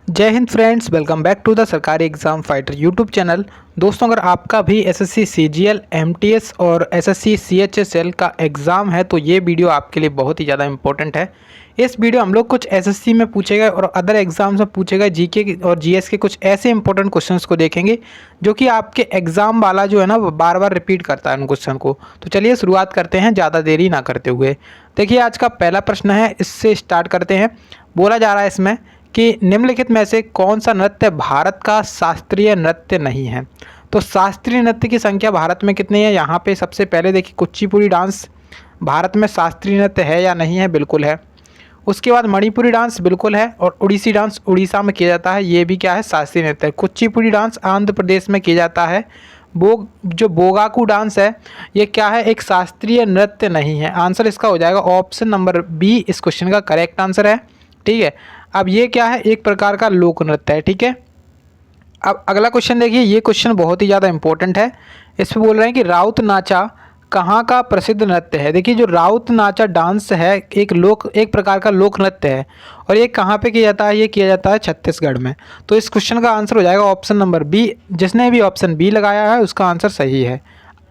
जय हिंद friends, welcome back to the सरकारी एग्ज़ाम फाइटर यूट्यूब चैनल। दोस्तों, अगर आपका भी एसएससी सीजीएल, एमटीएस और एसएससी सीएचएसएल का एग्ज़ाम है तो ये वीडियो आपके लिए बहुत ही ज़्यादा इंपॉर्टेंट है। इस वीडियो हम लोग कुछ एसएससी में पूछे गए और अदर एग्जाम्स में पूछे गए जीके और जीएस के कुछ ऐसे इंपॉर्टेंट क्वेश्चंस को देखेंगे जो कि आपके एग्ज़ाम वाला जो है ना वो बार बार रिपीट करता है उन क्वेश्चन को। तो चलिए शुरुआत करते हैं ज़्यादा देरी ना करते हुए। देखिए, आज का पहला प्रश्न है, इससे स्टार्ट करते हैं। बोला जा रहा है इसमें कि निम्नलिखित में से कौन सा नृत्य भारत का शास्त्रीय नृत्य नहीं है। तो शास्त्रीय नृत्य की संख्या भारत में कितनी है? यहाँ पे सबसे पहले देखिए, कुचिपुड़ी डांस भारत में शास्त्रीय नृत्य है या नहीं है? बिल्कुल है। उसके बाद मणिपुरी डांस बिल्कुल है, और उड़ीसी डांस उड़ीसा में किया जाता है, ये भी क्या है? शास्त्रीय नृत्य है। कुचिपुड़ी डांस आंध्र प्रदेश में किया जाता है। जो बोगाकू डांस है ये क्या है? एक शास्त्रीय नृत्य नहीं है। आंसर इसका हो जाएगा ऑप्शन नंबर बी, इस क्वेश्चन का करेक्ट आंसर है। ठीक है, अब ये क्या है? एक प्रकार का लोक नृत्य है। ठीक है, अब अगला क्वेश्चन देखिए, ये क्वेश्चन बहुत ही ज़्यादा इंपॉर्टेंट है। इस पर बोल रहे हैं कि राउत नाचा कहाँ का प्रसिद्ध नृत्य है। देखिए, जो राउत नाचा डांस है एक प्रकार का लोक नृत्य है, और ये कहाँ पे किया जाता है? ये किया जाता है छत्तीसगढ़ में। तो इस क्वेश्चन का आंसर हो जाएगा ऑप्शन नंबर बी। जिसने भी ऑप्शन बी लगाया है उसका आंसर सही है।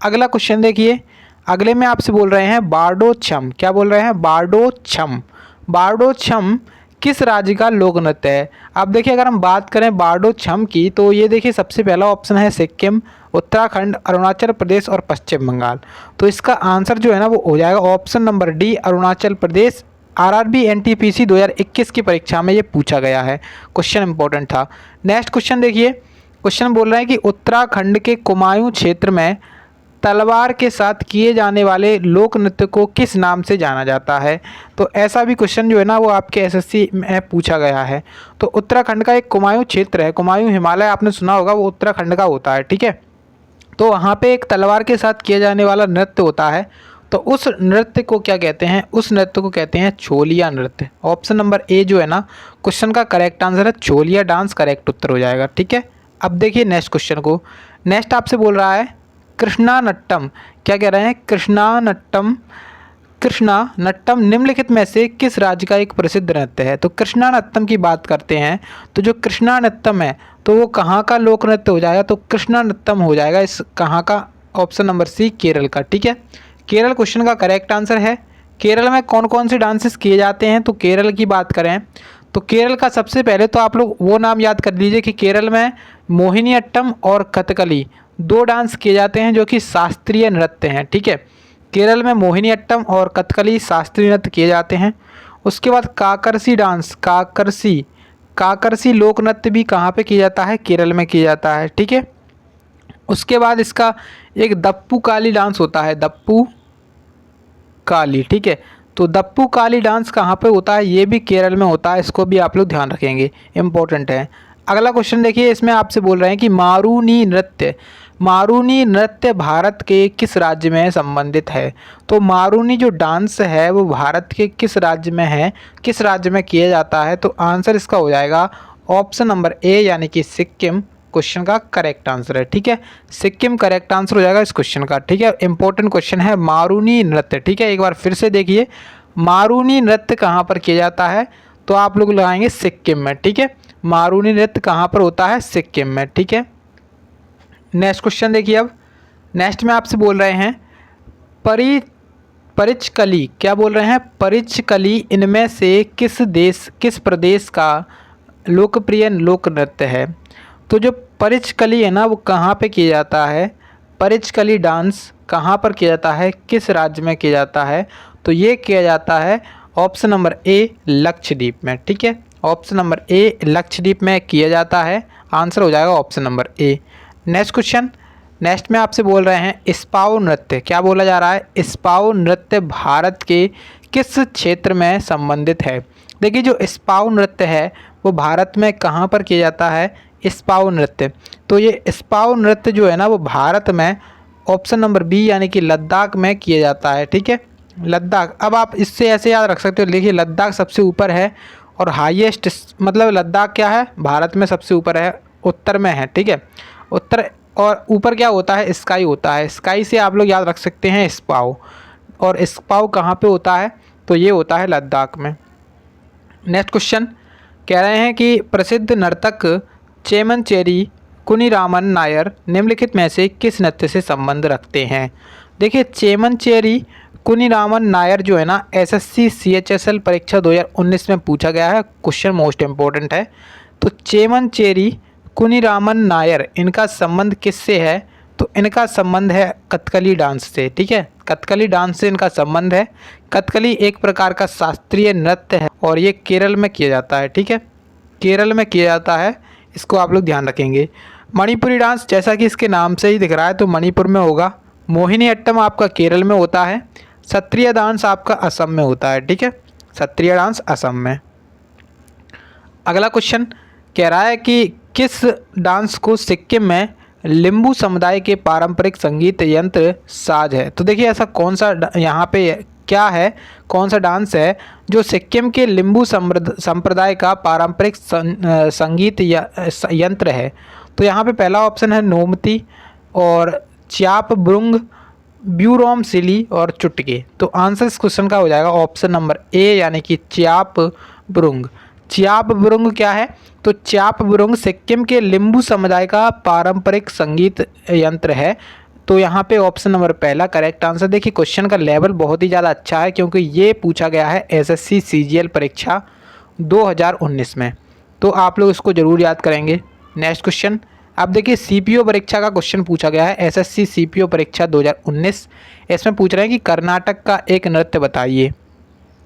अगला क्वेश्चन देखिए, अगले में आपसे बोल रहे हैं बारडो छम। क्या बोल रहे हैं? बारडो छम। बारडो छम किस राज्य का लोक नृत्य है? अब देखिए, अगर हम बात करें बारडो छम की, तो ये देखिए सबसे पहला ऑप्शन है सिक्किम, उत्तराखंड, अरुणाचल प्रदेश और पश्चिम बंगाल। तो इसका आंसर जो है ना वो हो जाएगा option number D, Arunachal Pradesh. RRB NTPC 2021 की परीक्षा में ये पूछा गया है, क्वेश्चन इंपॉर्टेंट था। नेक्स्ट क्वेश्चन देखिए, क्वेश्चन बोल रहे हैं कि उत्तराखंड के कुमायूं क्षेत्र में तलवार के साथ किए जाने वाले लोक नृत्य को किस नाम से जाना जाता है। तो ऐसा भी क्वेश्चन जो है ना वो आपके एसएससी में पूछा गया है। तो उत्तराखंड का एक कुमायूं क्षेत्र है, कुमायूं हिमालय आपने सुना होगा, वो उत्तराखंड का होता है। ठीक है, तो वहाँ पे एक तलवार के साथ किया जाने वाला नृत्य होता है, तो उस नृत्य को क्या कहते हैं? उस नृत्य को कहते हैं छोलिया नृत्य। ऑप्शन नंबर ए जो है ना क्वेश्चन का करेक्ट आंसर है, छोलिया डांस करेक्ट उत्तर हो जाएगा। ठीक है, अब देखिए नेक्स्ट क्वेश्चन को। नेक्स्ट आपसे बोल रहा है कृष्णा नट्टम। क्या कह रहे हैं? कृष्णा नट्टम। कृष्णा नट्टम निम्नलिखित में से किस राज्य का एक प्रसिद्ध नृत्य है? तो कृष्णा नट्टम की बात करते हैं, तो जो कृष्णा नट्टम है तो वो कहाँ का लोक नृत्य हो जाएगा? तो कृष्णा नट्टम हो जाएगा इस कहाँ का? ऑप्शन नंबर सी, केरल का। ठीक है, केरल क्वेश्चन का करेक्ट आंसर है। केरल में कौन कौन से डांसेस किए जाते हैं? तो केरल की बात करें तो केरल का सबसे पहले तो आप लोग वो नाम याद कर लीजिए कि केरल में मोहिनीअट्टम और कथकली दो डांस किए जाते हैं जो कि शास्त्रीय नृत्य हैं। ठीक है, केरल में मोहिनीअट्टम और कथकली शास्त्रीय नृत्य किए जाते हैं। उसके बाद काकरसी डांस, काकरसी लोक नृत्य भी कहाँ पे किया जाता है? केरल में किया जाता है। ठीक है, उसके बाद इसका एक दप्पू काली डांस होता है, दप्पू काली। ठीक है, तो दप्पू काली डांस कहाँ पे होता है? ये भी केरल में होता है, इसको भी आप लोग ध्यान रखेंगे, इम्पोर्टेंट है। अगला क्वेश्चन देखिए, इसमें आपसे बोल रहे हैं कि मारूनी नृत्य भारत के किस राज्य में संबंधित है? तो मारूनी जो डांस है वो भारत के किस राज्य में है, किस राज्य में किया जाता है? तो आंसर इसका हो जाएगा ऑप्शन नंबर ए, यानी कि सिक्किम क्वेश्चन का करेक्ट आंसर है। ठीक है, सिक्किम करेक्ट आंसर हो जाएगा इस क्वेश्चन का। ठीक है, इंपॉर्टेंट क्वेश्चन है मारूनी नृत्य। ठीक है, एक बार फिर से देखिए, मारूनी नृत्य कहाँ पर किया जाता है? तो आप लोग लगाएंगे सिक्किम में। ठीक है, मारूनी नृत्य कहाँ पर होता है? सिक्किम में। ठीक है, नेक्स्ट क्वेश्चन देखिए। अब नेक्स्ट में आपसे बोल रहे हैं परिचकली। क्या बोल रहे हैं? परिचकली इनमें से किस प्रदेश का लोकप्रिय लोक नृत्य है? तो जो परिचकली है ना वो कहाँ पे किया जाता है? परिचकली डांस कहाँ पर किया जाता है? किस राज्य में किया जाता है? तो ये किया जाता है ऑप्शन नंबर ए, लक्षद्वीप में। ठीक है, ऑप्शन नंबर ए, लक्षद्वीप में किया जाता है। आंसर हो जाएगा ऑप्शन नंबर ए। नेक्स्ट क्वेश्चन, नेक्स्ट में आपसे बोल रहे हैं स्पाउ नृत्य। क्या बोला जा रहा है? स्पाउ नृत्य भारत के किस क्षेत्र में संबंधित है? देखिए, जो स्पाउ नृत्य है वो भारत में कहाँ पर किया जाता है? स्पाउ नृत्य, तो ये स्पाउ नृत्य जो है ना वो भारत में ऑप्शन नंबर बी, यानी कि लद्दाख में किया जाता है। ठीक है, लद्दाख। अब आप इससे ऐसे याद रख सकते हो, देखिए लद्दाख सबसे ऊपर है और हाईएस्ट, मतलब लद्दाख क्या है? भारत में सबसे ऊपर है, उत्तर में है। ठीक है, उत्तर और ऊपर क्या होता है? स्काई होता है। स्काई से आप लोग याद रख सकते हैं स्पाउ, और स्पाउ कहाँ पे होता है? तो ये होता है लद्दाख में। नेक्स्ट क्वेश्चन, कह रहे हैं कि प्रसिद्ध नर्तक चेमनचेरी कुनिरामन नायर निम्नलिखित में से किस नृत्य से संबंध रखते हैं। देखिए चेमनचेरी कुनिरामन नायर जो है ना एसएससी सीएचएसएल परीक्षा 2019 में पूछा गया है, क्वेश्चन मोस्ट इम्पोर्टेंट है। तो चेमनचेरी कुनिरामन नायर इनका संबंध किससे है, तो इनका संबंध है कथकली डांस से। ठीक है, कथकली डांस से इनका संबंध है। कथकली एक प्रकार का शास्त्रीय नृत्य है और ये केरल में किया जाता है। ठीक है, केरल में किया जाता है, इसको आप लोग ध्यान रखेंगे। मणिपुरी डांस जैसा कि इसके नाम से ही दिख रहा है तो मणिपुर में होगा। मोहिनी अट्टम आपका केरल में होता है। सत्रिय डांस आपका असम में होता है। ठीक है, सत्रिय डांस असम में। अगला क्वेश्चन कह रहा है कि किस डांस को सिक्किम में लिम्बू समुदाय के पारंपरिक संगीत यंत्र साज है। तो देखिए ऐसा कौन सा यहाँ पे क्या है, कौन सा डांस है जो सिक्किम के लिम्बू संप्रदाय का पारंपरिक संगीत यंत्र है। तो यहाँ पे पहला ऑप्शन है नोमती और च्याप ब्रुंग, ब्यूरोम सिली और चुटके। तो आंसर इस क्वेश्चन का हो जाएगा ऑप्शन नंबर ए यानी कि च्याप ब्रुंग। च्याप ब्रुंग क्या है, तो च्याप ब्रुंग सिक्किम के लिम्बू समुदाय का पारंपरिक संगीत यंत्र है। तो यहाँ पे ऑप्शन नंबर पहला करेक्ट आंसर। देखिए क्वेश्चन का लेवल बहुत ही ज़्यादा अच्छा है क्योंकि ये पूछा गया है एसएससी सीजीएल परीक्षा 2019 में, तो आप लोग इसको ज़रूर याद करेंगे। नेक्स्ट क्वेश्चन, अब देखिए सीपीओ परीक्षा का क्वेश्चन पूछा गया है, एसएससी सीपीओ परीक्षा 2019। इसमें पूछ रहे हैं कि कर्नाटक का एक नृत्य बताइए।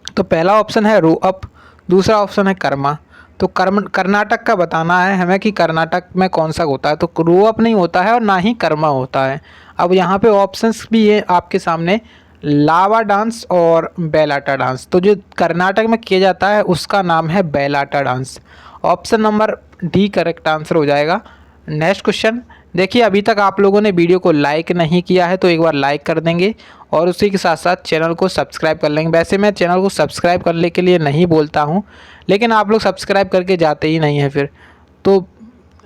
तो पहला ऑप्शन है रो अप, दूसरा ऑप्शन है कर्मा। तो कर्नाटक का बताना है हमें कि कर्नाटक में कौन सा होता है। तो रो अप नहीं होता है और ना ही कर्मा होता है। अब यहाँ पे ऑप्शंस भी है आपके सामने, लावा डांस और बेलाटा डांस। तो जो कर्नाटक में किया जाता है उसका नाम है बेलाटा dance. Option number D correct answer हो जाएगा। नेक्स्ट क्वेश्चन, देखिए अभी तक आप लोगों ने वीडियो को लाइक नहीं किया है तो एक बार लाइक कर देंगे और उसी के साथ साथ चैनल को सब्सक्राइब कर लेंगे। वैसे मैं चैनल को सब्सक्राइब करने के लिए नहीं बोलता हूं, लेकिन आप लोग सब्सक्राइब करके जाते ही नहीं हैं फिर, तो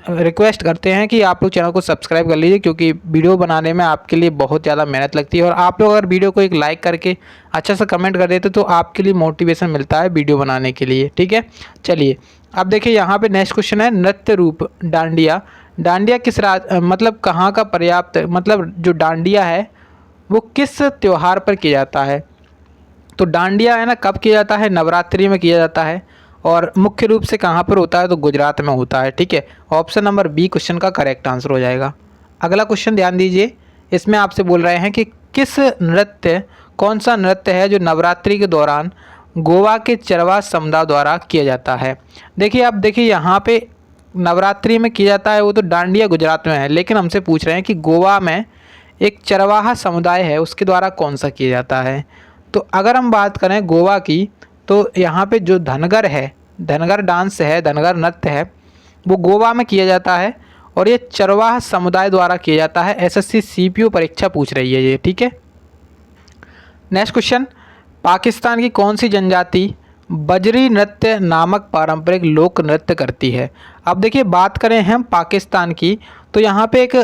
रिक्वेस्ट करते हैं कि आप लोग चैनल को सब्सक्राइब कर लीजिए क्योंकि वीडियो बनाने में आपके लिए बहुत ज़्यादा मेहनत लगती है। और आप लोग अगर वीडियो को एक लाइक करके अच्छा सा कमेंट कर देते तो आपके लिए मोटिवेशन मिलता है वीडियो बनाने के लिए। ठीक है, चलिए अब देखिए यहाँ पे नेक्स्ट क्वेश्चन है नृत्य रूप डांडिया। डांडिया किस मतलब कहाँ का पर्याप्त, मतलब जो डांडिया है वो किस त्यौहार पर किया जाता है। तो डांडिया है ना कब किया जाता है, नवरात्रि में किया जाता है और मुख्य रूप से कहाँ पर होता है, तो गुजरात में होता है। ठीक है, ऑप्शन नंबर बी क्वेश्चन का करेक्ट आंसर हो जाएगा। अगला क्वेश्चन ध्यान दीजिए, इसमें आपसे बोल रहे हैं कि किस नृत्य, कौन सा नृत्य है जो नवरात्रि के दौरान गोवा के चरवाहा समुदाय द्वारा किया जाता है। देखिए अब देखिए यहाँ पे नवरात्रि में किया जाता है वो तो डांडिया गुजरात में है, लेकिन हमसे पूछ रहे हैं कि गोवा में एक चरवाहा समुदाय है उसके द्वारा कौन सा किया जाता है। तो अगर हम बात करें गोवा की तो यहाँ पे जो धनगर है, धनगर डांस है, धनगर नृत्य है, वो गोवा में किया जाता है और ये चरवाहा समुदाय द्वारा किया जाता है। एसएससी सीपीओ परीक्षा पूछ रही है ये। ठीक है, नेक्स्ट क्वेश्चन, पाकिस्तान की कौन सी जनजाति बजरी नृत्य नामक पारंपरिक लोक नृत्य करती है। अब देखिए बात करें हम पाकिस्तान की तो यहाँ पे एक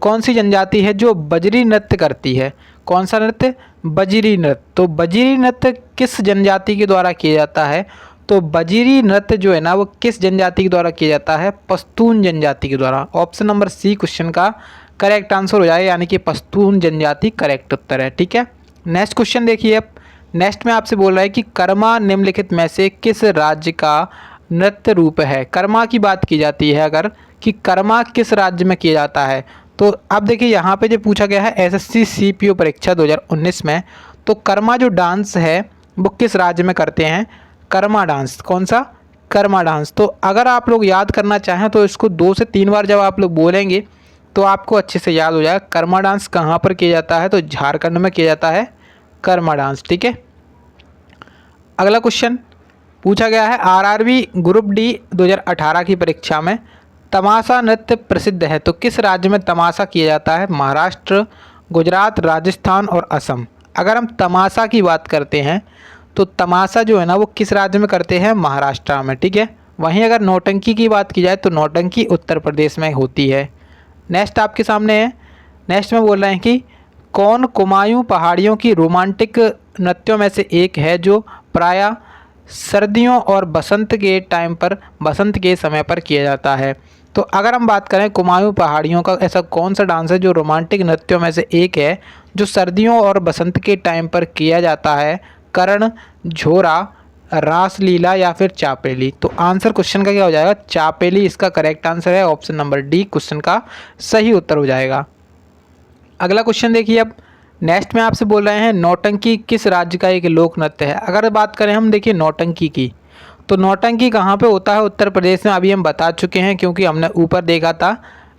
कौन सी जनजाति है जो बजरी नृत्य करती है। कौन सा नृत्य, बजरी नृत्य। तो बजरी नृत्य किस जनजाति के द्वारा किया जाता है, तो बजरी नृत्य जो है ना वो किस जनजाति के द्वारा किया जाता है, पश्तून जनजाति के द्वारा। ऑप्शन नंबर सी क्वेश्चन का करेक्ट आंसर हो जाएगा यानी कि पश्तून जनजाति करेक्ट उत्तर है। ठीक है, नेक्स्ट क्वेश्चन देखिए, अब नेक्स्ट में आपसे बोल रहा है कि कर्मा निम्नलिखित में से किस राज्य का नृत्य रूप है। कर्मा की बात की जाती है अगर, कि कर्मा किस राज्य में किया जाता है। तो अब देखिए यहाँ पे जो पूछा गया है एसएससी सीपीओ परीक्षा 2019 में, तो कर्मा जो डांस है वो किस राज्य में करते हैं, कर्मा डांस। कौन सा, कर्मा डांस। तो अगर आप लोग याद करना चाहें तो इसको 2 से 3 बार जब आप लोग बोलेंगे तो आपको अच्छे से याद हो जाएगा। कर्मा डांस कहाँ पर किया जाता है, तो झारखंड में किया जाता है कर्मा डांस। ठीक है, अगला क्वेश्चन पूछा गया है आरआरबी ग्रुप डी 2018 की परीक्षा में तमाशा नृत्य प्रसिद्ध है। तो किस राज्य में तमाशा किया जाता है, महाराष्ट्र, गुजरात, राजस्थान और असम। अगर हम तमाशा की बात करते हैं तो तमाशा जो है ना वो किस राज्य में करते हैं, महाराष्ट्र में। ठीक है, वहीं अगर नौटंकी की बात की जाए तो नौटंकी उत्तर प्रदेश में होती है। नेक्स्ट आपके सामने है, नेक्स्ट में बोल रहे हैं कि कौन कुमायूं पहाड़ियों की रोमांटिक नृत्यों में से एक है जो प्रायः सर्दियों और बसंत के टाइम पर, बसंत के समय पर किया जाता है। तो अगर हम बात करें कुमाऊं पहाड़ियों का ऐसा कौन सा डांस है जो रोमांटिक नृत्यों में से एक है जो सर्दियों और बसंत के टाइम पर किया जाता है? करण, झोरा, रासलीला या फिर चापेली। तो आंसर क्वेश्चन का क्या हो जाएगा? चापेली इसका करेक्ट आंसर है। ऑप्शन नंबर डी क्वेश्चन का सही उत्तर हो जाएगा। अगला क्वेश्चन देखिए, अब नेक्स्ट में आपसे बोल रहे हैं नौटंकी किस राज्य का एक लोक नृत्य है? अगर बात करें हम देखिए नौटंकी की, तो नौटंकी कहाँ पे होता है? उत्तर प्रदेश में। अभी हम बता चुके हैं क्योंकि हमने ऊपर देखा था।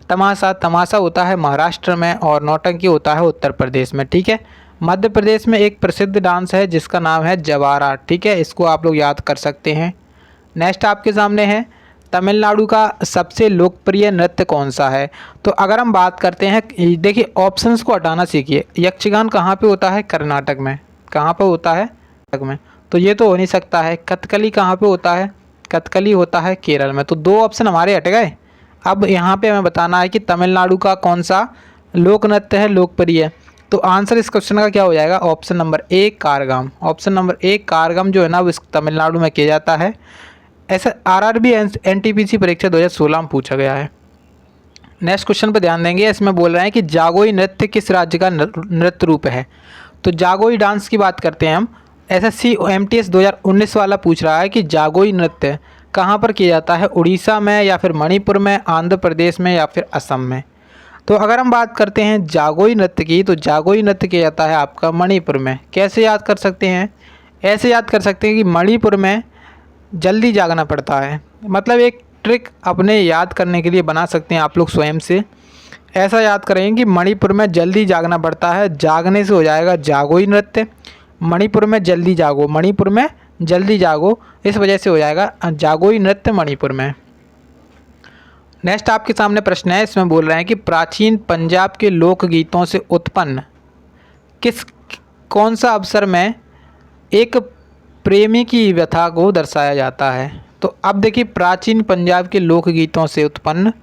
तमाशा, तमाशा होता है महाराष्ट्र में और नौटंकी होता है उत्तर प्रदेश में। ठीक है। मध्य प्रदेश में एक प्रसिद्ध डांस है जिसका नाम है जवारा। ठीक है, इसको आप लोग याद कर सकते हैं। नेक्स्ट आपके सामने है तमिलनाडु का सबसे लोकप्रिय नृत्य कौन सा है? तो अगर हम बात करते हैं, देखिए ऑप्शंस को हटाना सीखिए। यक्षगान कहाँ पे होता है? कर्नाटक में। कहाँ पे होता है? कर्नाटक में। तो ये तो हो नहीं सकता है। कथकली कहाँ पे होता है? कथकली होता है केरल में। तो दो ऑप्शन हमारे हट गए। अब यहाँ पे हमें बताना है कि तमिलनाडु का कौन सा लोक नृत्य है लोकप्रिय। तो आंसर इस क्वेश्चन का क्या हो जाएगा? ऑप्शन नंबर ए कारगाम। ऑप्शन नंबर ए कारगाम जो है ना वो इस तमिलनाडु में किया जाता है। ऐसा आरआरबी एनटीपीसी परीक्षा 2016 में पूछा गया है। नेक्स्ट क्वेश्चन पर ध्यान देंगे। इसमें बोल रहे हैं कि जागोई नृत्य किस राज्य का नृत्य रूप है? तो जागोई डांस की बात करते हैं हम। एसएससी एमटीएस 2019 वाला पूछ रहा है कि जागोई नृत्य कहाँ पर किया जाता है? उड़ीसा में या फिर मणिपुर में, आंध्र प्रदेश में या फिर असम में। तो अगर हम बात करते हैं जागोई नृत्य की, तो जागोई नृत्य किया जाता है आपका मणिपुर में। कैसे याद कर सकते हैं? ऐसे याद कर सकते हैं कि मणिपुर में जल्दी जागना पड़ता है। मतलब एक ट्रिक अपने याद करने के लिए बना सकते हैं आप लोग स्वयं से। ऐसा याद करेंगे कि मणिपुर में जल्दी जागना पड़ता है, जागने से हो जाएगा जागोई नृत्य। मणिपुर में जल्दी जागो, मणिपुर में जल्दी जागो, इस वजह से हो जाएगा जागोई नृत्य मणिपुर में। नेक्स्ट आपके सामने प्रश्न है। इसमें बोल रहे हैं कि प्राचीन पंजाब के लोकगीतों से उत्पन्न कौन सा अवसर में एक प्रेमी की व्यथा को दर्शाया जाता है? तो अब देखिए प्राचीन पंजाब के लोकगीतों से उत्पन्न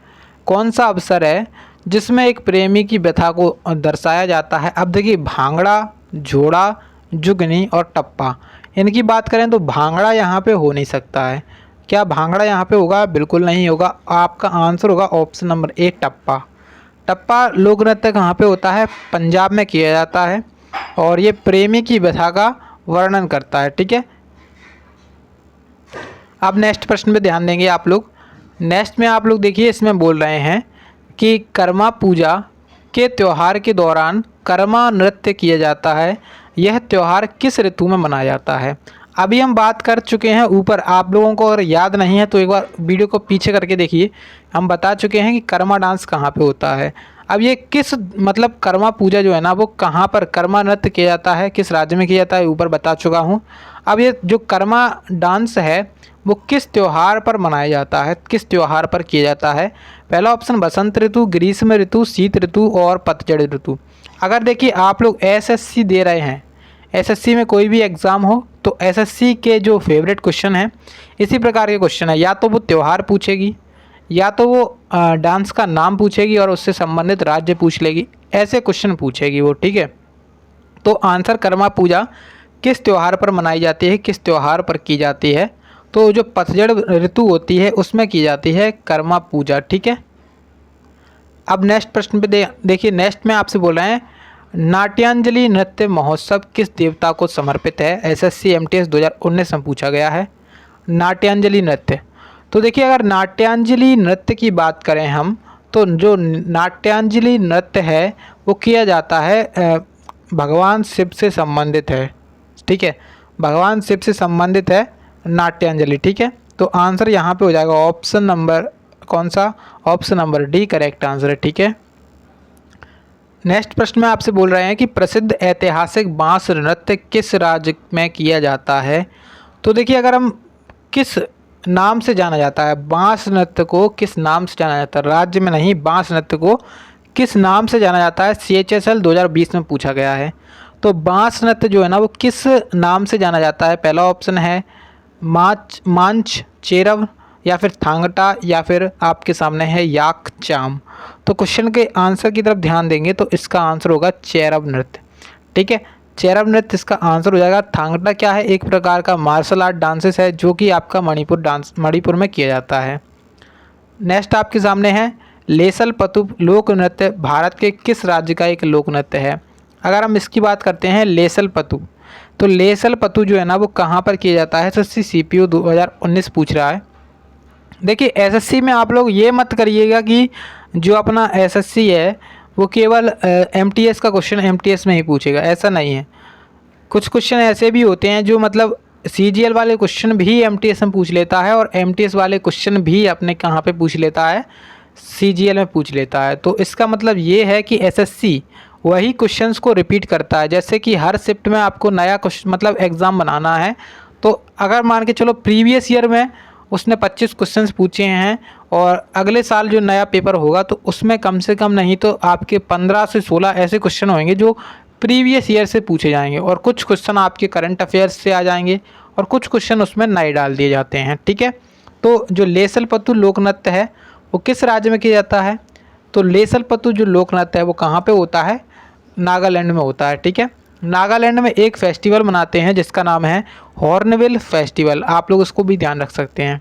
कौन सा अवसर है जिसमें एक प्रेमी की व्यथा को दर्शाया जाता है? अब देखिए भांगड़ा, झोड़ा, जुगनी और टप्पा, इनकी बात करें तो भांगड़ा यहाँ पे हो नहीं सकता है। क्या भांगड़ा यहाँ पे होगा? बिल्कुल नहीं होगा। आपका आंसर होगा ऑप्शन नंबर ए टप्पा। टप्पा लोक नृत्य कहाँ पे होता है? पंजाब में किया जाता है और ये प्रेमी की व्यथा का वर्णन करता है। ठीक है। अब नेक्स्ट प्रश्न पे ध्यान देंगे आप लोग। नेक्स्ट में आप लोग देखिए, इसमें बोल रहे हैं कि कर्मा पूजा के त्यौहार के दौरान कर्मा नृत्य किया जाता है। यह त्यौहार किस ऋतु में मनाया जाता है? अभी हम बात कर चुके हैं ऊपर, आप लोगों को अगर याद नहीं है तो एक बार वीडियो को पीछे करके देखिए। हम बता चुके हैं कि कर्मा डांस कहाँ पे होता है। अब ये किस मतलब कर्मा पूजा जो है ना वो कहाँ पर कर्मा नृत्य किया जाता है, किस राज्य में किया जाता है, ऊपर बता चुका हूँ। अब ये जो कर्मा डांस है वो किस त्यौहार पर मनाया जाता है, किस त्यौहार पर किया जाता है? पहला ऑप्शन बसंत ऋतु, ग्रीष्म ऋतु, शीत ऋतु और पतझड़ ऋतु। अगर देखिए आप लोग एसएससी दे रहे हैं, एसएससी में कोई भी एग्ज़ाम हो तो एसएससी के जो फेवरेट क्वेश्चन हैं इसी प्रकार के क्वेश्चन है। या तो वो त्यौहार पूछेगी या तो वो डांस का नाम पूछेगी और उससे संबंधित राज्य पूछ लेगी, ऐसे क्वेश्चन पूछेगी वो। ठीक है। तो आंसर कर्मा पूजा किस त्यौहार पर मनाई जाती है, किस त्यौहार पर की जाती है? तो जो पतझड़ ऋतु होती है उसमें की जाती है कर्मा पूजा। ठीक है। अब नेक्स्ट प्रश्न पे देखिए। नेक्स्ट में आपसे बोल रहे हैं नाट्यांजलि नृत्य महोत्सव किस देवता को समर्पित है? एसएससी एमटीएस 2019 में पूछा गया है नाट्यांजलि नृत्य। तो देखिए अगर नाट्यांजलि नृत्य की बात करें हम, तो जो नाट्यांजलि नृत्य है वो किया जाता है भगवान शिव से संबंधित है। ठीक है, भगवान शिव से संबंधित है नाट्यांजलि। ठीक है। तो आंसर यहाँ पे हो जाएगा ऑप्शन नंबर कौन सा? Option number D correct answer है। ठीक है। नेक्स्ट प्रश्न में आपसे बोल रहे हैं कि प्रसिद्ध ऐतिहासिक बांस नृत्य किस राज्य में किया जाता है? तो देखिए अगर हम किस नाम से जाना जाता है बांस नृत्य को, किस नाम से जाना जाता है? राज्य में नहीं, बांस नृत्य को किस नाम से जाना जाता है? CHSL 2020 में पूछा गया है। तो बांस नृत्य जो है ना वो किस नाम से जाना जाता है? पहला ऑप्शन है मांच चेरव या फिर थांगटा या फिर आपके सामने है याक चाम। तो क्वेश्चन के आंसर की तरफ ध्यान देंगे तो इसका आंसर होगा चेरव नृत्य। ठीक है। चेरब नृत्य इसका आंसर हो जाएगा। थांगटा क्या है? एक प्रकार का मार्शल आर्ट डांसेस है जो कि आपका मणिपुर में किया जाता है। नेक्स्ट आपके सामने है लेसल पतु लोक नृत्य भारत के किस राज्य का एक लोक नृत्य है? अगर हम इसकी बात करते हैं लेसल पतु, तो लेसल पतु जो है ना वो कहाँ पर किया जाता है? एसएससी सीपीयू 2019 पूछ रहा है। देखिए एसएससी में आप लोग ये मत करिएगा कि जो अपना एसएससी है वो केवल एमटीएस का क्वेश्चन एमटीएस में ही पूछेगा, ऐसा नहीं है। कुछ क्वेश्चन ऐसे भी होते हैं जो मतलब सीजीएल वाले क्वेश्चन भी एमटीएस में पूछ लेता है और एमटीएस वाले क्वेश्चन भी अपने कहाँ पे पूछ लेता है? सीजीएल में पूछ लेता है। तो इसका मतलब ये है कि एसएससी वही क्वेश्चंस को रिपीट करता है। जैसे कि हर शिफ्ट में आपको नया क्वेश्चन मतलब एग्ज़ाम बनाना है, तो अगर मान के चलो प्रीवियस ईयर में उसने 25 क्वेश्चंस पूछे हैं और अगले साल जो नया पेपर होगा तो उसमें कम से कम नहीं तो आपके 15 से 16 ऐसे क्वेश्चन होंगे जो प्रीवियस ईयर से पूछे जाएंगे और कुछ क्वेश्चन आपके करंट अफेयर्स से आ जाएंगे और कुछ क्वेश्चन उसमें नए डाल दिए जाते हैं। ठीक है, तो जो लेसल पतु लोक नृत्य है वो किस राज्य में किया जाता है? तो लेसल पतु जो लोक नृत्य है वो कहाँ पे होता है? नागालैंड में होता है। ठीक है, नागालैंड में एक फेस्टिवल मनाते हैं जिसका नाम है हॉर्नबिल फेस्टिवल, आप लोग उसको भी ध्यान रख सकते हैं।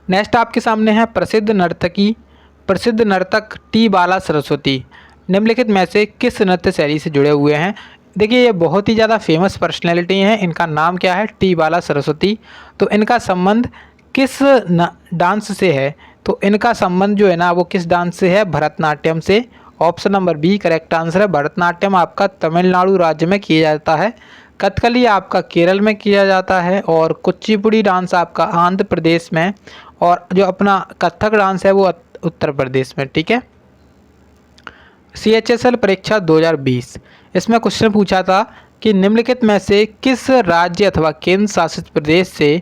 नेक्स्ट आपके सामने है प्रसिद्ध नर्तक टी बाला सरस्वती निम्नलिखित में से किस नृत्य शैली से जुड़े हुए हैं? देखिए ये बहुत ही ज़्यादा फेमस पर्सनैलिटी हैं, इनका नाम क्या है? टी बाला सरस्वती। तो इनका संबंध किस डांस से है? तो इनका संबंध जो है ना वो किस डांस से है? भरतनाट्यम से। Option number B correct answer है। भरतनाट्यम आपका तमिलनाडु राज्य में किया जाता है, कथकली आपका केरल में किया जाता है और कुचिपुड़ी डांस आपका आंध्र प्रदेश में, और जो अपना कथक डांस है वो उत्तर प्रदेश में। ठीक है, CHSL परीक्षा 2020 इसमें क्वेश्चन पूछा था कि निम्नलिखित में से किस राज्य अथवा केंद्र शासित प्रदेश से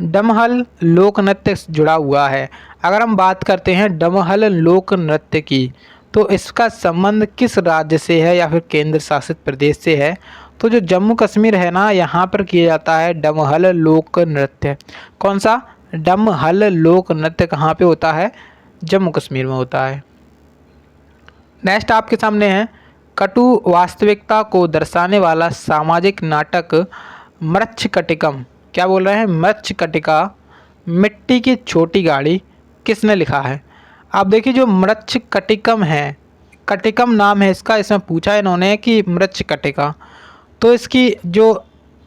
डमहल लोक नृत्य जुड़ा हुआ है? अगर हम बात करते हैं डमहल लोक नृत्य की तो इसका संबंध किस राज्य से है या फिर केंद्र शासित प्रदेश से है? तो जो जम्मू कश्मीर है ना यहाँ पर किया जाता है डमहल लोक नृत्य। कौन सा? डमहल लोक नृत्य कहाँ पे होता है? जम्मू कश्मीर में होता है। नेक्स्ट आपके सामने है कटु वास्तविकता को दर्शाने वाला सामाजिक नाटक मृच्छकटिकम। क्या बोल रहे हैं? मृच्छकटिका मिट्टी की छोटी गाड़ी किसने लिखा है? आप देखिए जो मृच्छकटिकम है, कटिकम नाम है इसका, इसमें पूछा इन्होंने कि मृच्छकटिका, तो इसकी जो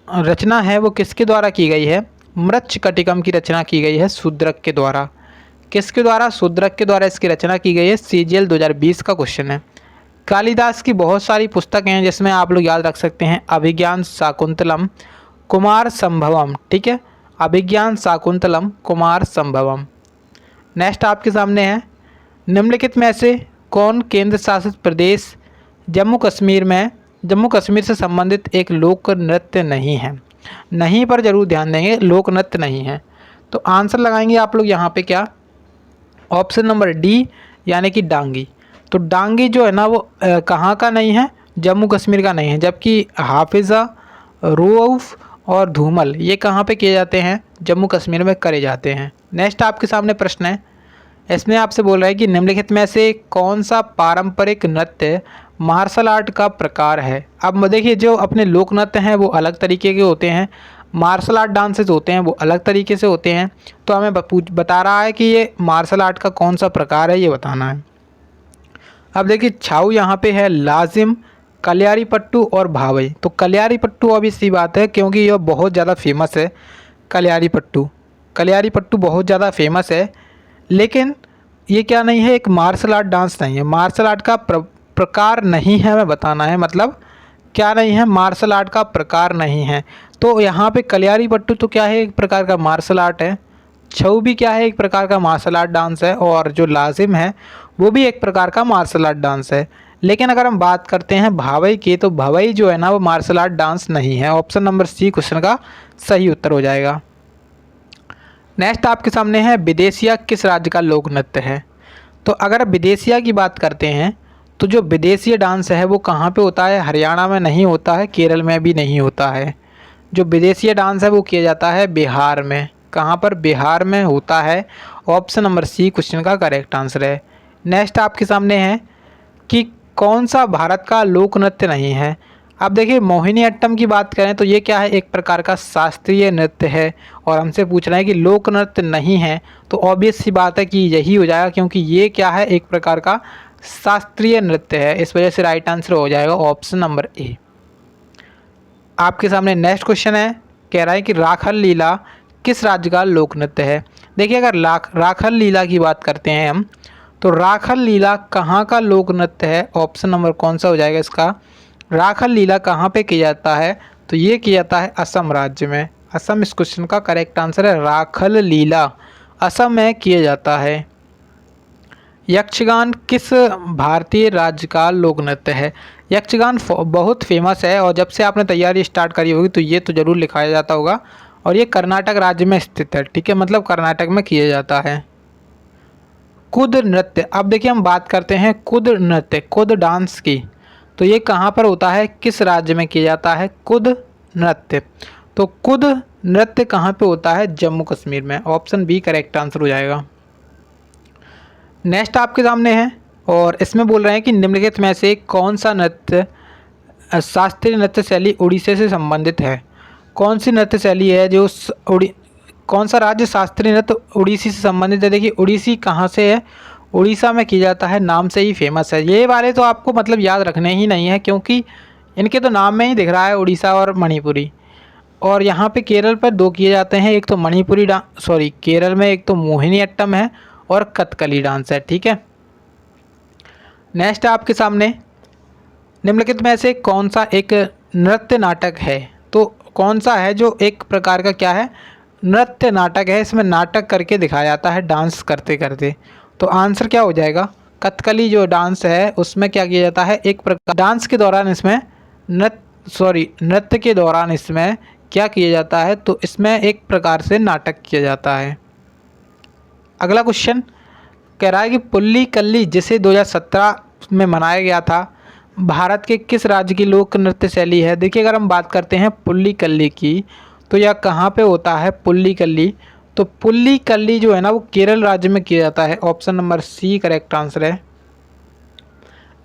रचना है वो किसके द्वारा की गई है? मृच्छकटिकम की रचना की गई है शूद्रक के द्वारा। किसके द्वारा? शूद्रक के द्वारा इसकी रचना की गई है। CGL 2020 का क्वेश्चन है। कालिदास की बहुत सारी पुस्तकें हैं जिसमें आप लोग याद रख सकते हैं अभिज्ञान शाकुंतलम कुमार संभवम। ठीक है, अभिज्ञान शाकुंतलम कुमार संभवम। नेक्स्ट आपके सामने है निम्नलिखित में से कौन केंद्र शासित प्रदेश जम्मू कश्मीर से संबंधित एक लोक नृत्य नहीं है? नहीं पर जरूर ध्यान देंगे, लोक नृत्य नहीं है। तो आंसर लगाएंगे आप लोग यहाँ पे क्या? ऑप्शन नंबर डी यानी कि डांगी। तो डांगी जो है ना वो कहाँ का नहीं है? जम्मू कश्मीर का नहीं है, जबकि हाफिज़ा रऊफ़ और धूमल ये कहाँ पे किए जाते हैं? जम्मू कश्मीर में करे जाते हैं। नेक्स्ट आपके सामने प्रश्न है, इसमें आपसे बोल रहा है कि निम्नलिखित में से कौन सा पारंपरिक नृत्य मार्शल आर्ट का प्रकार है? अब देखिए जो अपने लोक नृत्य हैं वो अलग तरीके के होते हैं, मार्शल आर्ट डांसेस होते हैं वो अलग तरीके से होते हैं। तो हमें बता रहा है कि ये मार्शल आर्ट का कौन सा प्रकार है, ये बताना है। अब देखिए छाऊ यहाँ पे है, लाजिम, कलियारी पट्टू और भावई। तो कलियारी पट्टू ऑब्वियस सी बात है क्योंकि ये बहुत ज़्यादा फेमस है। कलियारी पट्टू बहुत ज़्यादा फेमस है, लेकिन ये क्या नहीं है? एक मार्शल आर्ट डांस नहीं है, मार्शल आर्ट का प्रकार नहीं है, हमें बताना है। मतलब क्या नहीं है? मार्शल आर्ट का प्रकार नहीं है। तो यहाँ पे कलियारी पट्टू तो क्या है? एक प्रकार का मार्शल आर्ट है। छऊ भी क्या है? एक प्रकार का मार्शल आर्ट डांस है। और जो लाजिम है वो भी एक प्रकार का मार्शल आर्ट डांस है। लेकिन अगर हम बात करते हैं भावई की, तो भावई जो है ना वो मार्शल आर्ट डांस नहीं है। ऑप्शन नंबर सी क्वेश्चन का सही उत्तर हो जाएगा। नेक्स्ट आपके सामने है विदेशिया किस राज्य का लोक नृत्य है? तो अगर विदेशिया की बात करते हैं तो जो विदेशीय डांस है वो कहाँ पे होता है? हरियाणा में नहीं होता है, केरल में भी नहीं होता है। जो विदेशीय डांस है वो किया जाता है बिहार में। कहाँ पर? बिहार में होता है। ऑप्शन नंबर सी क्वेश्चन का करेक्ट आंसर है। नेक्स्ट आपके सामने है कि कौन सा भारत का लोक नृत्य नहीं है? अब देखिए मोहिनीअट्टम की बात करें तो ये क्या है, एक प्रकार का शास्त्रीय नृत्य है और हमसे पूछ रहे हैं कि लोक नृत्य नहीं है, तो ऑब्वियस सी बात है कि यही हो जाएगा, क्योंकि ये क्या है, एक प्रकार का शास्त्रीय नृत्य है। इस वजह से राइट आंसर हो जाएगा ऑप्शन नंबर ए। आपके सामने नेक्स्ट क्वेश्चन है, कह रहा है कि राखल लीला किस राज्य का लोक नृत्य है। देखिए अगर राखल लीला की बात करते हैं हम, तो राखल लीला कहाँ का लोक नृत्य है, ऑप्शन नंबर कौन सा हो जाएगा इसका। राखल लीला कहाँ पे किया जाता है, तो ये किया जाता है असम राज्य में। असम इस क्वेश्चन का करेक्ट आंसर है। राखल लीला असम में किया जाता है। यक्षगान किस भारतीय राज्य का लोक नृत्य है। यक्षगान बहुत फेमस है और जब से आपने तैयारी स्टार्ट करी होगी तो ये तो ज़रूर लिखाया जाता होगा, और ये कर्नाटक राज्य में स्थित है, ठीक है, मतलब कर्नाटक में किया जाता है। कुद नृत्य, अब देखिए हम बात करते हैं कुद नृत्य, कुद डांस की, तो ये कहाँ पर होता है, किस राज्य में किया जाता है कुद नृत्य। तो कुद नृत्य कहाँ पे होता है, जम्मू कश्मीर में। ऑप्शन बी करेक्ट आंसर हो जाएगा। नेक्स्ट आपके सामने है और इसमें बोल रहे हैं कि निम्नलिखित में से कौन सा नृत्य शास्त्रीय नृत्य शैली उड़ीसा से संबंधित है। कौन सी नृत्य शैली है जो कौन सा राज्य शास्त्रीय नृत्य उड़ीसी से संबंधित है। देखिए उड़ीसी कहाँ से है, उड़ीसा में किया जाता है, नाम से ही फेमस है। ये वाले तो आपको मतलब याद रखने ही नहीं है, क्योंकि इनके तो नाम में ही दिख रहा है उड़ीसा और मणिपुरी। और यहाँ पे केरल पर दो किए जाते हैं, एक तो मणिपुरी केरल में एक तो मोहिनीअट्टम है और कथकली डांस है, ठीक है। नेक्स्ट आपके सामने निम्नलिखित में से कौन सा एक नृत्य नाटक है। तो कौन सा है जो एक प्रकार का क्या है, नृत्य नाटक है, इसमें नाटक करके दिखाया जाता है डांस करते करते। तो आंसर क्या हो जाएगा, कथकली जो डांस है उसमें क्या किया जाता है, एक प्रकार डांस के दौरान इसमें नृत्य के दौरान इसमें क्या किया जाता है, तो इसमें एक प्रकार से नाटक किया जाता है। अगला क्वेश्चन कह रहा है कि पुल्ली कल्ली जिसे 2017 में मनाया गया था, भारत के किस राज्य की लोक नृत्य शैली है। देखिए अगर हम बात करते हैं पुल्ली कल्ली की, तो यह कहाँ पे होता है पुल्ली कल्ली, तो पुल्ली कल्ली जो है ना वो केरल राज्य में किया जाता है। Option number C correct answer है।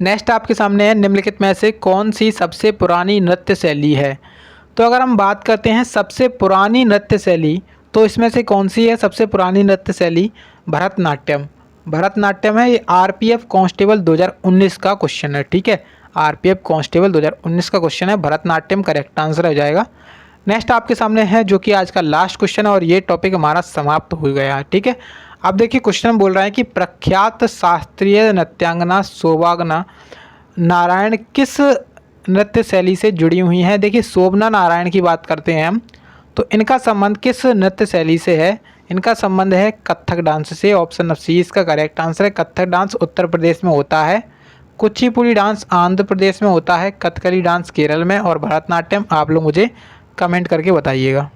नेक्स्ट आपके सामने है, निम्नलिखित में से कौन सी सबसे पुरानी नृत्य शैली है। तो अगर हम बात करते हैं सबसे पुरानी नृत्य शैली, तो इसमें से कौन सी है सबसे पुरानी नृत्य शैली, भरतनाट्यम। भरतनाट्यम है, ये आरपीएफ कांस्टेबल 2019 का क्वेश्चन है, ठीक है, आरपीएफ कांस्टेबल 2019 का क्वेश्चन है, भरतनाट्यम करेक्ट आंसर हो जाएगा। नेक्स्ट आपके सामने है जो कि आज का लास्ट क्वेश्चन है और ये टॉपिक हमारा समाप्त हो गया है, ठीक है। अब देखिए क्वेश्चन बोल रहा है कि प्रख्यात शास्त्रीय नृत्यांगना शोभाना नारायण किस नृत्य शैली से जुड़ी हुई हैं। देखिए शोभना नारायण की बात करते हैं हम, तो इनका संबंध किस नृत्य शैली से है, इनका संबंध है कथक डांस से। ऑप्शन सी इसका करेक्ट आंसर है। कथक डांस उत्तर प्रदेश में होता है, कुचिपुड़ी डांस आंध्र प्रदेश में होता है, कथकली डांस केरल में, और भरतनाट्यम आप लोग मुझे कमेंट करके बताइएगा।